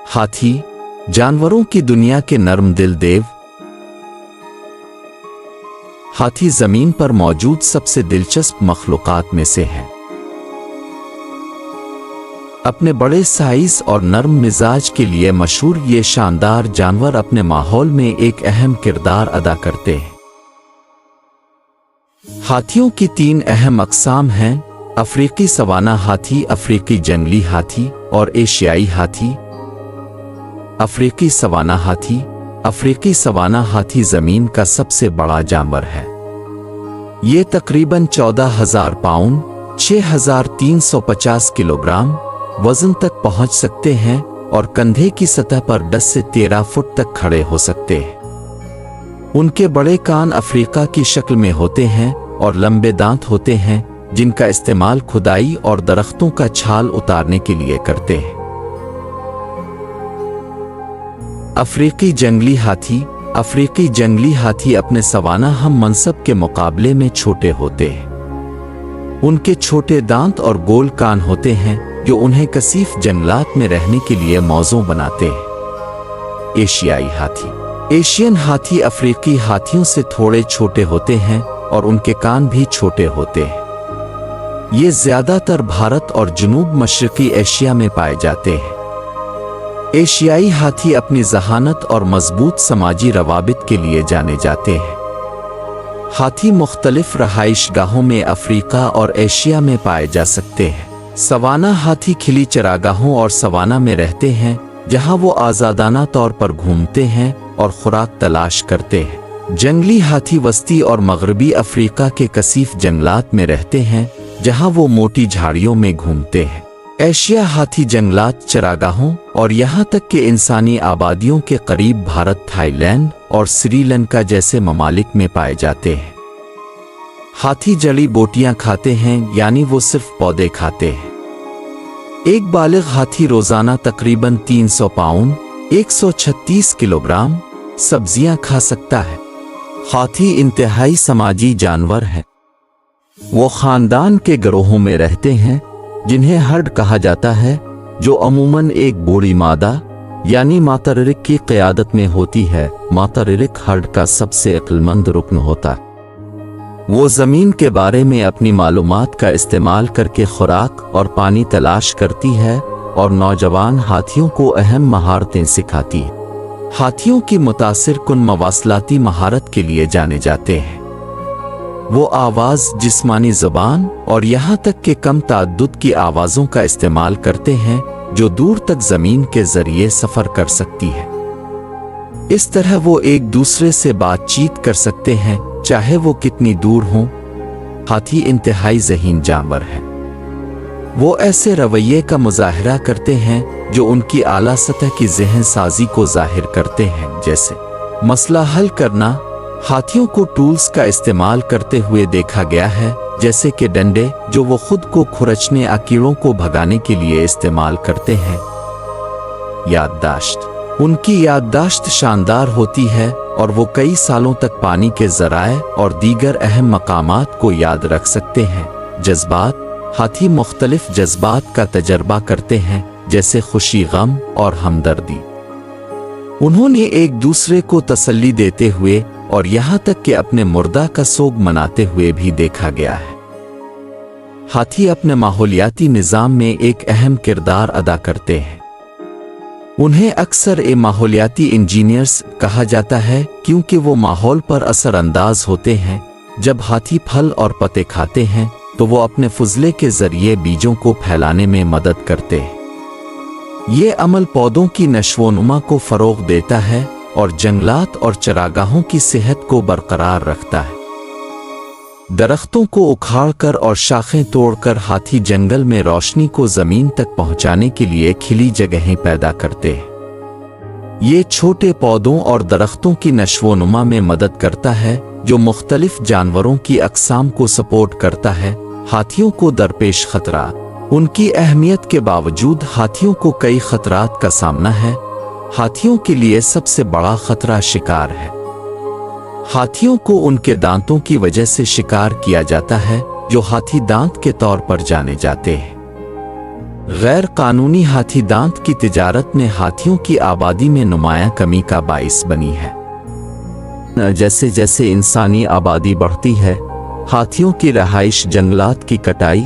हाथी, जानवरों की दुनिया के नर्म दिल देव। हाथी जमीन पर मौजूद सबसे दिलचस्प मखलूकात में से है। अपने बड़े साइज और नर्म मिजाज के लिए मशहूर ये शानदार जानवर अपने माहौल में एक अहम किरदार अदा करते हैं। हाथियों की 3 अहम अक़साम हैं: अफ्रीकी सवाना हाथी, अफ्रीकी जंगली हाथी और एशियाई हाथी। अफ्रीकी सवाना हाथी। अफ्रीकी सवाना हाथी जमीन का सबसे बड़ा जानवर है। ये तकरीबन 14,000 पाउंड 6,350 किलोग्राम वजन तक पहुंच सकते हैं और कंधे की सतह पर 10 से 13 फुट तक खड़े हो सकते हैं। उनके बड़े कान अफ्रीका की शक्ल में होते हैं और लंबे दांत होते हैं जिनका इस्तेमाल खुदाई और दरख्तों का छाल उतारने के लिए करते हैं। अफ्रीकी जंगली हाथी। अफ्रीकी जंगली हाथी अपने सवाना हम मनसब के मुकाबले में छोटे होते हैं। उनके छोटे दांत और गोल कान होते हैं जो उन्हें कसीफ जंगलात में रहने के लिए मौजू बनाते हैं। एशियाई हाथी। एशियन हाथी अफ्रीकी हाथियों से थोड़े छोटे होते हैं और उनके कान भी छोटे होते हैं। ये ज्यादातर भारत और जनूब मशरकी एशिया में पाए जाते हैं। एशियाई हाथी अपनी जहानत और मजबूत समाजी रवाबित के लिए जाने जाते हैं। हाथी मुख्तलिफ रहाइशगाहों में अफ्रीका और एशिया में पाए जा सकते हैं। सवाना हाथी खिली चरागाहों और सवाना में रहते हैं जहां वो आज़ादाना तौर पर घूमते हैं और खुराक तलाश करते हैं। जंगली हाथी वस्ती और मगरबी अफ्रीका के कसीफ जंगलात में रहते हैं जहां वो मोटी झाड़ियों में घूमते हैं। एशिया हाथी जंगलात, चरागाहों और यहाँ तक कि इंसानी आबादियों के करीब भारत, थाईलैंड और श्रीलंका जैसे ममालिक में पाए जाते हैं। हाथी जड़ी बूटियां खाते हैं, यानी वो सिर्फ पौधे खाते हैं। एक बालिग हाथी रोजाना तकरीबन 300 पाउंड 136 किलोग्राम सब्जियां खा सकता है। हाथी इंतहाई समाजी जानवर है। वो खानदान के गिरोहों में रहते हैं जिन्हें हर्ड कहा जाता है, जो अमूमन एक बूढ़ी मादा यानी मातरिक की क़यादत में होती है। मातरिक हर्ड का सबसे अक्लमंद रुकन होता है। वो ज़मीन के बारे में अपनी मालूमात का इस्तेमाल करके खुराक और पानी तलाश करती है और नौजवान हाथियों को अहम महारतें सिखाती है। हाथियों की मुतासिर कुन मवासलाती महारत के लिए जाने जाते हैं। वो आवाज़, जिस्मानी ज़बान और यहाँ तक कि कम ताद्दुद की आवाज़ों का इस्तेमाल करते हैं जो दूर तक ज़मीन के ज़रिए सफ़र कर सकती है। इस तरह वो एक दूसरे से बातचीत कर सकते हैं चाहे वो कितनी दूर हों। हाथी इंतहाई ज़हीन जानवर है। वो ऐसे रवैये का मुजाहरा करते हैं जो उनकी आला सतह की ज़हन साजी को जाहिर करते हैं, जैसे मसला हल करना। हाथियों को टूल्स का इस्तेमाल करते हुए देखा गया है, जैसे कि डंडे जो वो खुद को खुरचने या कीड़ों को भगाने के लिए इस्तेमाल करते हैं। याददाश्त। उनकी याददाश्त शानदार होती है और वो कई सालों तक पानी के ज़राए और दीगर अहम मकामात को याद रख सकते हैं। जज्बात। हाथी मुख्तलिफ जज्बात का तजर्बा करते हैं, जैसे खुशी, गम और हमदर्दी। उन्होंने एक दूसरे को तसल्ली देते हुए और यहाँ तक कि अपने मुर्दा का सोग मनाते हुए भी देखा गया है। हाथी अपने माहौलियाती निज़ाम में एक अहम किरदार अदा करते हैं। उन्हें अक्सर माहौलियाती इंजीनियर्स कहा जाता है क्योंकि वो माहौल पर असरअंदाज होते हैं। जब हाथी फल और पत्ते खाते हैं तो वो अपने फुजले के जरिए बीजों को फैलाने में मदद करते हैं। ये अमल पौधों की नश्वोनुमा को फ़रोग़ देता है और जंगलात और चरागाहों की सेहत को बरकरार रखता है। दरख्तों को उखाड़कर और शाखें तोड़कर हाथी जंगल में रोशनी को ज़मीन तक पहुंचाने के लिए खिली जगहें पैदा करते हैं। ये छोटे पौधों और दरख्तों की नश्वोनुमा में मदद करता है, जो मुख्तलिफ जानवरों की अक़साम को सपोर्ट करता है। हाथियों को दरपेश खतरा। उनकी अहमियत के बावजूद हाथियों को कई खतरात का सामना है। हाथियों के लिए सबसे बड़ा खतरा शिकार है। हाथियों को उनके दांतों की वजह से शिकार किया जाता है जो हाथी दांत के तौर पर जाने जाते हैं। गैर कानूनी हाथी दांत की तिजारत ने हाथियों की आबादी में नुमायां कमी का बाइस बनी है। जैसे जैसे इंसानी आबादी बढ़ती है, हाथियों की रहाइश जंगलात की कटाई,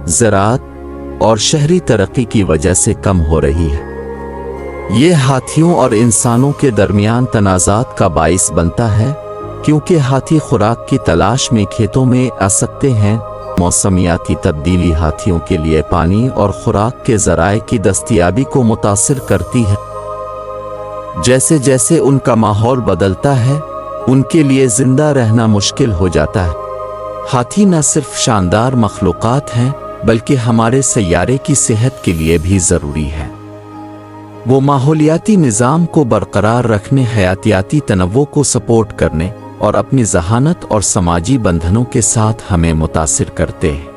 ज़राअत और शहरी तरक्की की वजह से कम हो रही है। ये हाथियों और इंसानों के दरमियान तनाज़ात का बाइस बनता है, क्योंकि हाथी खुराक की तलाश में खेतों में आ सकते हैं। मौसमियाती तब्दीली हाथियों के लिए पानी और खुराक के ज़राए की दस्तयाबी को मुतासिर करती है। जैसे जैसे उनका माहौल बदलता है, उनके लिए जिंदा रहना मुश्किल हो जाता है। हाथी न सिर्फ शानदार मखलूक़ात हैं, बल्कि हमारे सैयारे की सेहत के लिए भी ज़रूरी है। वो माहौलियाती निज़ाम को बरकरार रखने, हयातियाती तनव्वुर को सपोर्ट करने और अपनी ज़हानत और समाजी बंधनों के साथ हमें मुतासिर करते हैं।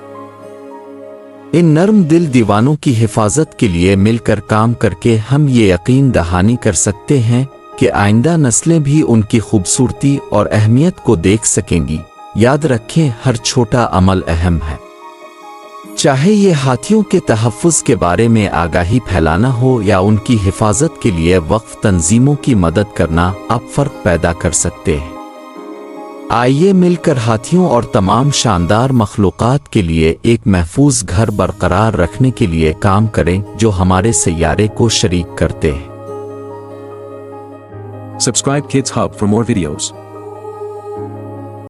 इन नर्म दिल दीवानों की हिफाजत के लिए मिलकर काम करके हम ये यकीन दहानी कर सकते हैं कि आइंदा नस्लें भी उनकी खूबसूरती और अहमियत को देख सकेंगी। याद रखें, हर छोटा अमल अहम है। चाहे ये हाथियों के तहफ़्फ़ुज़ के बारे में आगाही फैलाना हो या उनकी हिफाजत के लिए वक्फ तंजीमों की मदद करना, आप फ़र्क पैदा कर सकते हैं। आइए मिलकर हाथियों और तमाम शानदार मखलूक़ात के लिए एक महफूज घर बरकरार रखने के लिए काम करें, जो हमारे सैयारे को शरीक करते हैं। Subscribe Kids Hub for more videos.